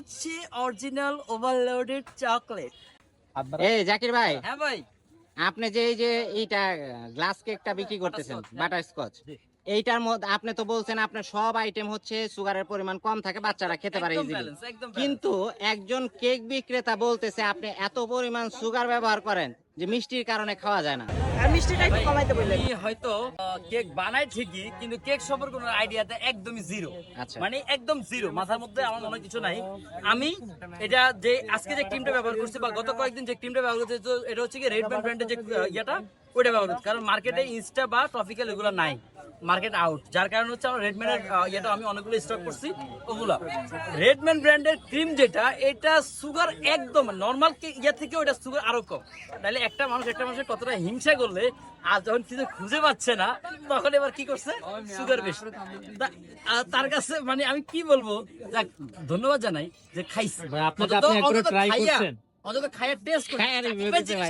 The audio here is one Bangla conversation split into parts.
হচ্ছে অরিজিনাল ওভারলোডেড চকলেট। এই জাকির ভাই, হ্যাঁ ভাই, আপনি যে এই যে এইটা গ্লাস কেকটা বিক্রি করতেছেন বাটার স্কচ, এইটার মধ্যে আপনি তো বলছেন আপনার সব আইটেম হচ্ছে সুগারের পরিমাণ কম থাকে, বাচ্চারা খেতে পারে একদম ইজিলি। ব্যালেন্স, একদম balance। কিন্তু একজন কেক বিক্রেতা বলতেছে আপনি এত পরিমাণ সুগার ব্যবহার করেন যে মিষ্টির কারণে খাওয়া যায় না। মিষ্টিটা একটু কমাইতে বললেন। আমি হয়তো কেক বানাই ঠিকই, কিন্তু কেক সম্পর্কে কোনো আইডিয়াতে একদমই জিরো। আচ্ছা। মানে একদম জিরো, মাথার মধ্যে আমার মনে হয় কিছু নাই। আমি এটা যে আজকে যে ক্রিমটা ব্যবহার করছি বা গত কয়েকদিন যে ক্রিমটা ব্যবহার করছি, তো এটা হচ্ছে কি রেডম্যান ব্র্যান্ডের যে ইয়েটা, ওইটা ব্যবহার করছি। কারণ মার্কেটে ইনস্টা বা ট্রপিক্যাল এগুলো নাই, মার্কেট আউট। যার কারণে হচ্ছে আমার রেডম্যানের ইয়েটা আমি অনেকগুলো স্টক করছি। ওগুলা রেডম্যান ব্র্যান্ডের ক্রিম যেটা, এটা সুগার একদম নর্মাল ইয়ে থেকে ওটা সুগার আরো কম। তাহলে একটা মানুষের কতটা হিংসা করলে, আর যখন কিছু খুঁজে পাচ্ছে না তখন এবার কি করছে, সুগার বেশি। তার কাছে মানে আমি কি বলবো, যাক ধন্যবাদ জানাই যে খাইছি। অন্তত খাইয়া টেস্ট করে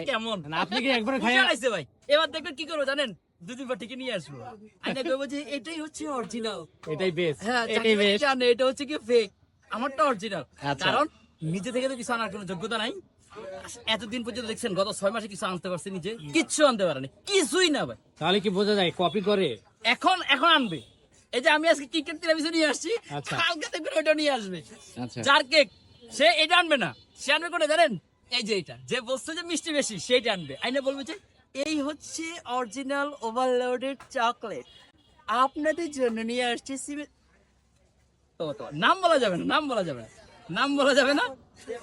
কেমন, আপনি কি একবার খাইয়া খাইছে ভাই। এবার দেখবেন কি করবো জানেন, দুদিন পর ঠিকই নিয়ে আসবো। আমি বলবো যে এটাই হচ্ছে অরিজিনাল, এটাই বেস্ট। হ্যাঁ এটাই বেস্ট। জানে এটা হচ্ছে কি ফেক, আমারটা অরিজিনাল। আচ্ছা। কারণ নিজে থেকে তো কিছু আনার কোনো যোগ্যতা নাই। এতদিন পর্যন্ত দেখছেন গত 6 মাসে কিছু আনতে পারছে নিজে, কিচ্ছু আনতে পারেনি, কিছুই না ভাই। তাহলে কি বোঝা যায় কপি করে? এখন আনবে। এই যে আমি আজকে ক্রিকেট টেলিভিশন নিয়ে আসছি, আচ্ছা। কালকে দেখবেন ওইটা নিয়ে আসবে। আচ্ছা। যার কেক সে এটা আনবে না, সে আনবে কোনটা জানেন, এই যে এটা যে বলছে যে মিষ্টি বেশি সেটা আনবে। আইনা বলবে যে এই হচ্ছে অরিজিনাল ওভারলোডেড চকলেট, আপনাদের জন্য নিয়ে আসছি তো নাম বলা যাবে না, নাম বলা যাবে না, নাম বলা যাবে না,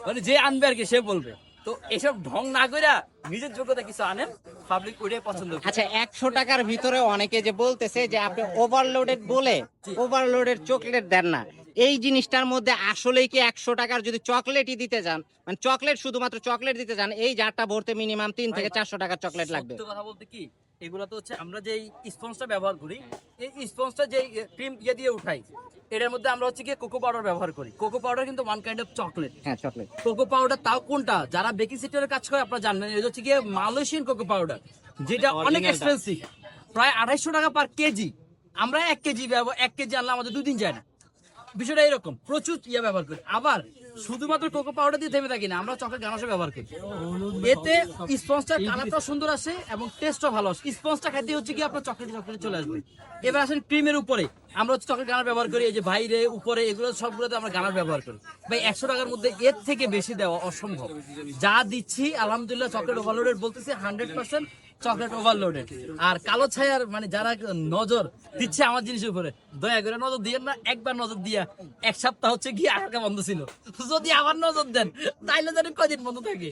মানে যে আনবে আর কি সে বলবে। তো এসব ঢং না কইরা নিজের যোগ্যতা কিছু আনেন, পাবলিক ওইটাই পছন্দ করে। আচ্ছা, 100 টাকার ভিতরে অনেকে যে বলতেছে যে আপনি ওভারলোডেড বলে ওভারলোডেড চকলেট দেন না, এই জিনিসটার মধ্যে আসলেই কি 100 টাকার যদি চকলেটই দিতে যান, মানে চকলেট শুধুমাত্র চকলেট দিতে যান, এই জারটা ভরতে মিনিমাম 3 থেকে 400 টাকার চকলেট লাগবে। সত্য কথা বলতে কি, এগুলো তো হচ্ছে আমরা যে স্পঞ্জটা ব্যবহার করি, এই স্পঞ্জটা যে ক্রিম দিয়ে উঠাই, এটার মধ্যে আমরা হচ্ছে কি কোকো পাউডার ব্যবহার করি। কোকো পাউডার কিন্তু ওয়ান কাইন্ড অফ চকলেট। হ্যাঁ, চকলেট। কোকো পাউডার তাও কোনটা, যারা বেকিং সেক্টরে কাজ করে আপনারা জানবেন, এটা হচ্ছে গিয়ে মালয়েশিয়ান কোকো পাউডার, যেটা অনেক এক্সপেন্সিভ, প্রায় 250 টাকা পার কেজি। আমরা 1 কেজি আনলে আমাদের 2 দিন যায় না। বিষয়টা এরকম, প্রচুর ব্যবহার করি। আবার শুধুমাত্র কোকো পাউডার দিয়ে থেমে থাকি না, আমরা চকলেট গানাশও ব্যবহার করি। এতে স্পঞ্জটার কালারটা সুন্দর আসে এবং টেস্টও ভালো আসে। স্পঞ্জটা খাইতে হচ্ছে কি আপনার চকলেট চলে আসবে। এবার আসেন ক্রিমের উপরে, আমরা হচ্ছে চকলেট গানার ব্যবহার করি। এই যে বাইরে উপরে এগুলো সবগুলোতে আমরা গানার ব্যবহার করি। ভাই 100 টাকার মধ্যে এর থেকে বেশি দেওয়া অসম্ভব। যা দিচ্ছি আলহামদুলিল্লাহ চকলেট ওভারলোডেড বলতেছি, 100% চকলেট ওভারলোডেড। আর কালো ছায়ার মানে যারা নজর দিচ্ছে আমার জিনিসের উপরে, দয়া করে নজর দিয়েন না। একবার নজর দিয়া 1 সপ্তাহ হচ্ছে গিয়ে আটকা বন্ধ ছিল, যদি আবার নজর দেন তাইলে জানেন কয়দিন বন্ধ থাকে।